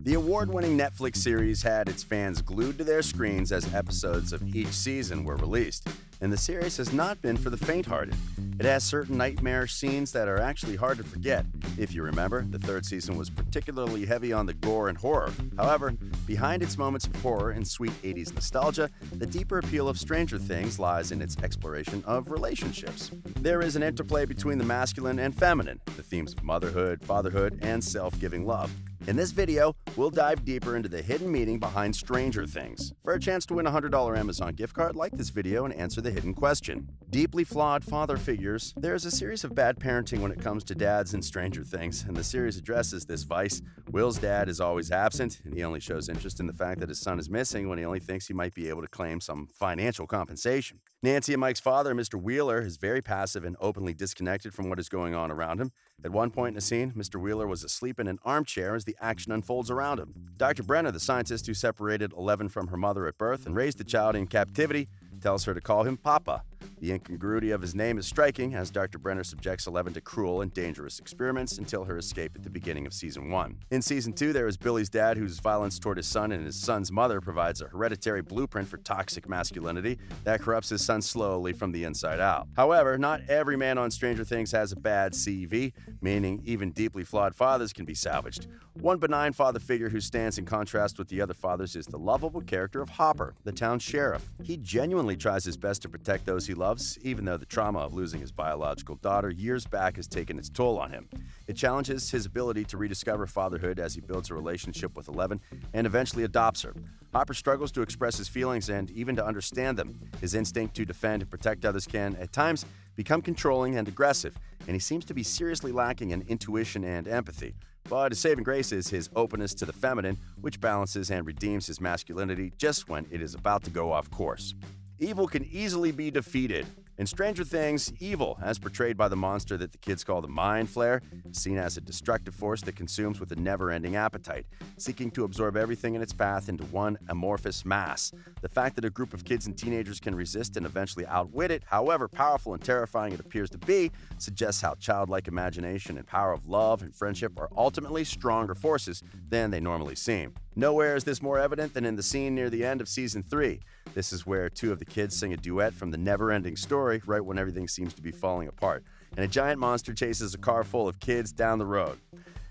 The award-winning Netflix series had its fans glued to their screens as episodes of each season were released, and the series has not been for the faint-hearted. It has certain nightmarish scenes that are actually hard to forget. If you remember, the third season was particularly heavy on the gore and horror. However, behind its moments of horror and sweet 80s nostalgia, the deeper appeal of Stranger Things lies in its exploration of relationships. There is an interplay between the masculine and feminine, the themes of motherhood, fatherhood, and self-giving love. In this video, we'll dive deeper into the hidden meaning behind Stranger Things. For a chance to win a $100 Amazon gift card, like this video and answer the hidden question. Deeply flawed father figures. There is a series of bad parenting when it comes to dads in Stranger Things, and the series addresses this vice. Will's dad is always absent, and he only shows interest in the fact that his son is missing when he only thinks he might be able to claim some financial compensation. Nancy and Mike's father, Mr. Wheeler, is very passive and openly disconnected from what is going on around him. At one point in a scene, Mr. Wheeler was asleep in an armchair as the action unfolds around him. Dr. Brenner, the scientist who separated Eleven from her mother at birth and raised the child in captivity, tells her to call him Papa. The incongruity of his name is striking, as Dr. Brenner subjects Eleven to cruel and dangerous experiments until her escape at the beginning of Season 1. In Season 2, there is Billy's dad, whose violence toward his son and his son's mother provides a hereditary blueprint for toxic masculinity that corrupts his son slowly from the inside out. However, not every man on Stranger Things has a bad CV, meaning even deeply flawed fathers can be salvaged. One benign father figure who stands in contrast with the other fathers is the lovable character of Hopper, the town sheriff. He genuinely tries his best to protect those he loves, even though the trauma of losing his biological daughter years back has taken its toll on him. It challenges his ability to rediscover fatherhood as he builds a relationship with Eleven and eventually adopts her. Hopper struggles to express his feelings and even to understand them. His instinct to defend and protect others can, at times, become controlling and aggressive, and he seems to be seriously lacking in intuition and empathy. But his saving grace is his openness to the feminine, which balances and redeems his masculinity just when it is about to go off course. Evil can easily be defeated. In Stranger Things, evil, as portrayed by the monster that the kids call the Mind Flayer, is seen as a destructive force that consumes with a never-ending appetite, seeking to absorb everything in its path into one amorphous mass. The fact that a group of kids and teenagers can resist and eventually outwit it, however powerful and terrifying it appears to be, suggests how childlike imagination and power of love and friendship are ultimately stronger forces than they normally seem. Nowhere is this more evident than in the scene near the end of Season 3. This is where two of the kids sing a duet from the never-ending story right when everything seems to be falling apart, and a giant monster chases a car full of kids down the road.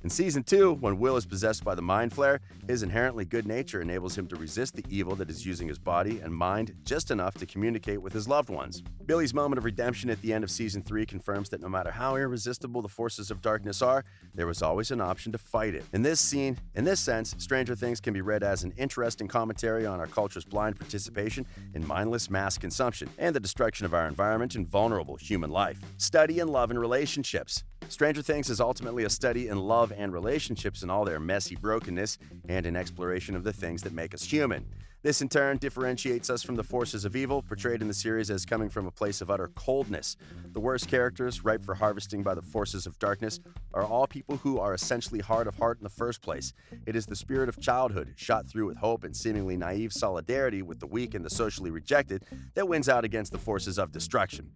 In Season 2, when Will is possessed by the Mind Flayer, his inherently good nature enables him to resist the evil that is using his body and mind just enough to communicate with his loved ones. Billy's moment of redemption at the end of Season 3 confirms that no matter how irresistible the forces of darkness are, there was always an option to fight it. In this sense, Stranger Things can be read as an interesting commentary on our culture's blind participation in mindless mass consumption and the destruction of our environment and vulnerable human life. Study in love and relationships. Stranger Things is ultimately a study in love and relationships in all their messy brokenness and an exploration of the things that make us human. This in turn differentiates us from the forces of evil, portrayed in the series as coming from a place of utter coldness. The worst characters, ripe for harvesting by the forces of darkness, are all people who are essentially hard of heart in the first place. It is the spirit of childhood, shot through with hope and seemingly naive solidarity with the weak and the socially rejected, that wins out against the forces of destruction.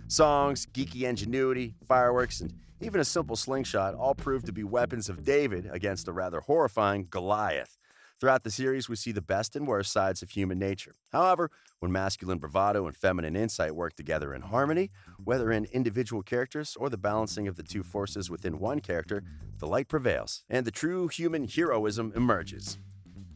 Songs, geeky ingenuity, fireworks, and even a simple slingshot all prove to be weapons of David against a rather horrifying Goliath. Throughout the series, we see the best and worst sides of human nature. However, when masculine bravado and feminine insight work together in harmony, whether in individual characters or the balancing of the two forces within one character, the light prevails, and the true human heroism emerges.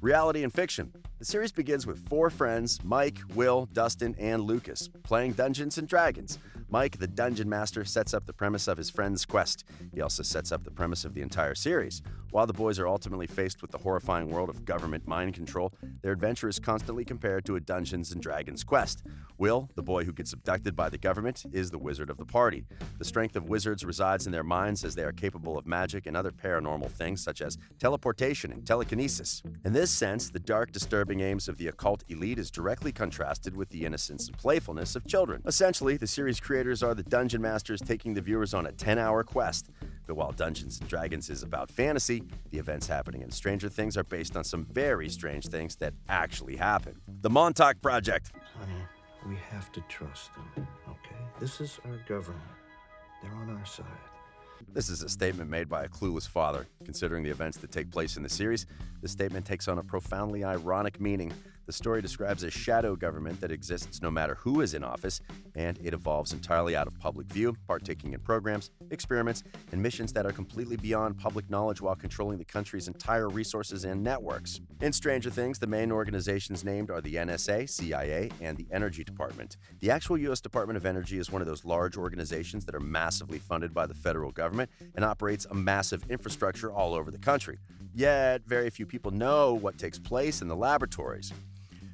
Reality and fiction. The series begins with four friends, Mike, Will, Dustin, and Lucas, playing Dungeons & Dragons. Mike, the dungeon master, sets up the premise of his friend's quest. He also sets up the premise of the entire series. While the boys are ultimately faced with the horrifying world of government mind control, their adventure is constantly compared to a Dungeons & Dragons quest. Will, the boy who gets abducted by the government, is the wizard of the party. The strength of wizards resides in their minds, as they are capable of magic and other paranormal things such as teleportation and telekinesis. In this sense, the dark, disturbing aims of the occult elite is directly contrasted with the innocence and playfulness of children. Essentially, the series creators are the dungeon masters taking the viewers on a 10-hour quest. But while Dungeons & Dragons is about fantasy, the events happening in Stranger Things are based on some very strange things that actually happen. The Montauk Project. Honey, we have to trust them, okay? This is our government. They're on our side. This is a statement made by a clueless father. Considering the events that take place in the series, this statement takes on a profoundly ironic meaning. The story describes a shadow government that exists no matter who is in office, and it evolves entirely out of public view, partaking in programs, experiments, and missions that are completely beyond public knowledge while controlling the country's entire resources and networks. In Stranger Things, the main organizations named are the NSA, CIA, and the Energy Department. The actual U.S. Department of Energy is one of those large organizations that are massively funded by the federal government and operates a massive infrastructure all over the country. Yet, very few people know what takes place in the laboratories.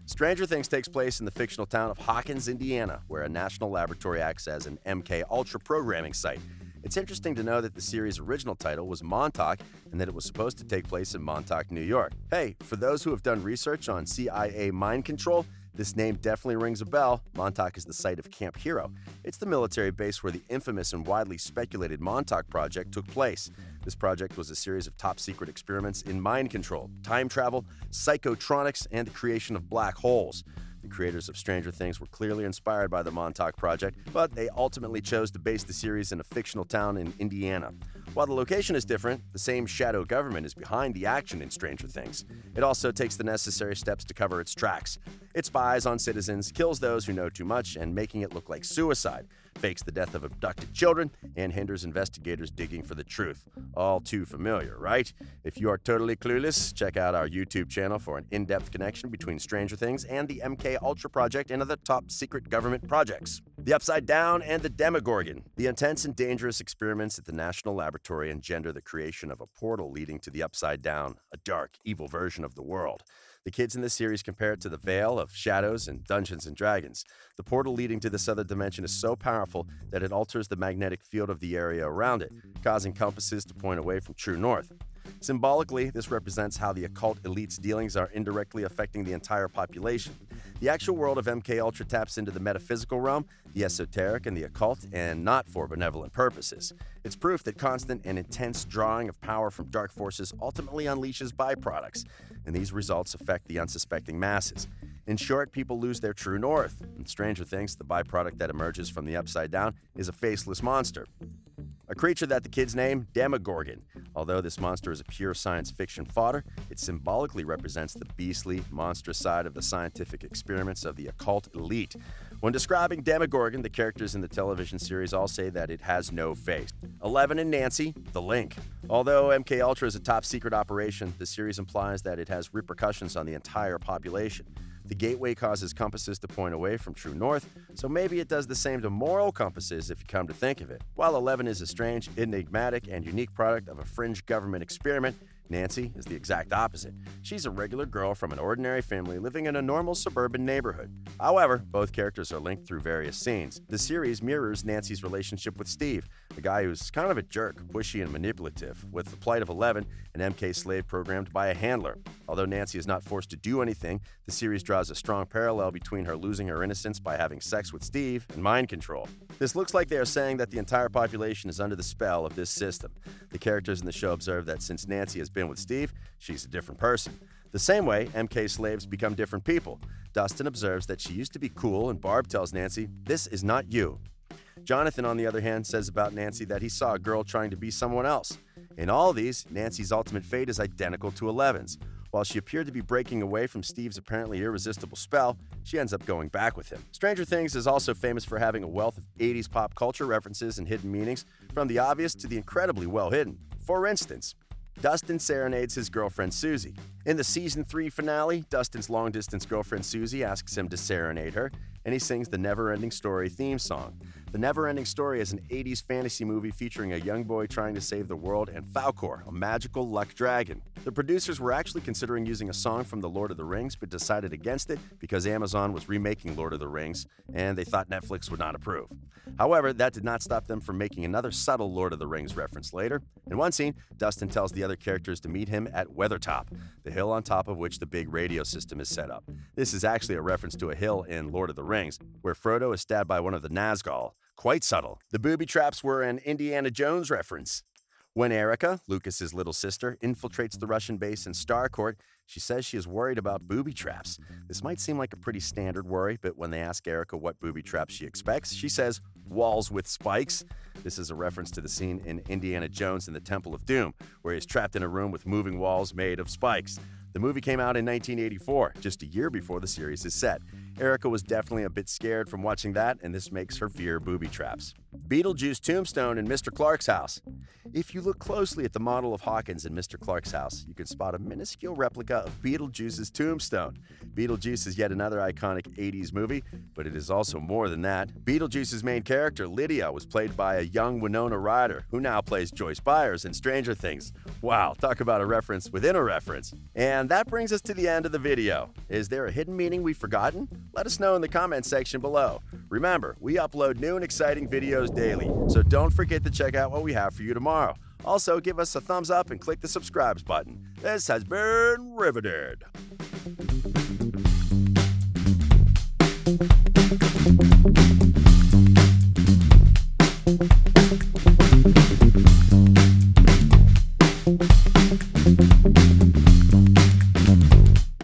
Stranger Things takes place in the fictional town of Hawkins, Indiana, where a national laboratory acts as an MK Ultra programming site. It's interesting to know that the series' original title was Montauk and that it was supposed to take place in Montauk, New York. Hey, for those who have done research on CIA mind control, this name definitely rings a bell. Montauk is the site of Camp Hero. It's the military base where the infamous and widely speculated Montauk Project took place. This project was a series of top-secret experiments in mind control, time travel, psychotronics, and the creation of black holes. The creators of Stranger Things were clearly inspired by the Montauk Project, but they ultimately chose to base the series in a fictional town in Indiana. While the location is different, the same shadow government is behind the action in Stranger Things. It also takes the necessary steps to cover its tracks. It spies on citizens, kills those who know too much, and making it look like suicide, fakes the death of abducted children, and hinders investigators digging for the truth. All too familiar, right? If you are totally clueless, check out our YouTube channel for an in-depth connection between Stranger Things and the MK Ultra Project and other top-secret government projects. The Upside Down and the Demogorgon. The intense and dangerous experiments at the National Laboratory engender the creation of a portal leading to the Upside Down, a dark, evil version of the world. The kids in this series compare it to the Veil of Shadows and Dungeons & Dragons. The portal leading to this other dimension is so powerful that it alters the magnetic field of the area around it, causing compasses to point away from true north. Symbolically, this represents how the occult elite's dealings are indirectly affecting the entire population. The actual world of MK Ultra taps into the metaphysical realm, the esoteric, and the occult, and not for benevolent purposes. It's proof that constant and intense drawing of power from dark forces ultimately unleashes byproducts, and these results affect the unsuspecting masses. In short, people lose their true north. In Stranger Things, the byproduct that emerges from the Upside Down is a faceless monster. A creature that the kids name Demogorgon. Although this monster is a pure science fiction fodder, it symbolically represents the beastly, monstrous side of the scientific experiments of the occult elite. When describing Demogorgon, the characters in the television series all say that it has no face. 11 and Nancy, the link. Although MK Ultra is a top-secret operation, the series implies that it has repercussions on the entire population. The gateway causes compasses to point away from true north, so maybe it does the same to moral compasses if you come to think of it. While 11 is a strange, enigmatic, and unique product of a fringe government experiment, Nancy is the exact opposite. She's a regular girl from an ordinary family living in a normal suburban neighborhood. However, both characters are linked through various scenes. The series mirrors Nancy's relationship with Steve, a guy who's kind of a jerk, pushy, and manipulative, with the plight of 11, an MK slave programmed by a handler. Although Nancy is not forced to do anything, the series draws a strong parallel between her losing her innocence by having sex with Steve and mind control. This looks like they are saying that the entire population is under the spell of this system. The characters in the show observe that since Nancy has been with Steve, she's a different person. The same way, MK slaves become different people. Dustin observes that she used to be cool, and Barb tells Nancy, "This is not you." Jonathan, on the other hand, says about Nancy that he saw a girl trying to be someone else. In all of these, Nancy's ultimate fate is identical to 11's. While she appeared to be breaking away from Steve's apparently irresistible spell, she ends up going back with him. Stranger Things is also famous for having a wealth of 80s pop culture references and hidden meanings, from the obvious to the incredibly well-hidden. For instance, Dustin serenades his girlfriend Suzie. In the Season 3 finale, Dustin's long-distance girlfriend Suzie asks him to serenade her, and he sings the Never-Ending Story theme song. The Never-Ending Story is an 80s fantasy movie featuring a young boy trying to save the world and Falkor, a magical luck dragon. The producers were actually considering using a song from The Lord of the Rings, but decided against it because Amazon was remaking Lord of the Rings, and they thought Netflix would not approve. However, that did not stop them from making another subtle Lord of the Rings reference later. In one scene, Dustin tells the other characters to meet him at Weathertop, the hill on top of which the big radio system is set up. This is actually a reference to a hill in Lord of the Rings, where Frodo is stabbed by one of the Nazgul. Quite subtle. The booby traps were an Indiana Jones reference. When Erica, Lucas's little sister, infiltrates the Russian base in Starcourt, she says she is worried about booby traps. This might seem like a pretty standard worry, but when they ask Erica what booby traps she expects, she says, walls with spikes. This is a reference to the scene in Indiana Jones and the Temple of Doom, where he's trapped in a room with moving walls made of spikes. The movie came out in 1984, just a year before the series is set. Erica was definitely a bit scared from watching that, and this makes her fear booby traps. Beetlejuice tombstone in Mr. Clark's house. If you look closely at the model of Hawkins in Mr. Clark's house, you can spot a minuscule replica of Beetlejuice's tombstone. Beetlejuice is yet another iconic 80s movie, but it is also more than that. Beetlejuice's main character, Lydia, was played by a young Winona Ryder, who now plays Joyce Byers in Stranger Things. Wow, talk about a reference within a reference. And that brings us to the end of the video. Is there a hidden meaning we've forgotten? Let us know in the comments section below. Remember, we upload new and exciting videos daily, so don't forget to check out what we have for you tomorrow. Also, give us a thumbs up and click the subscribe button. This has been Riveted.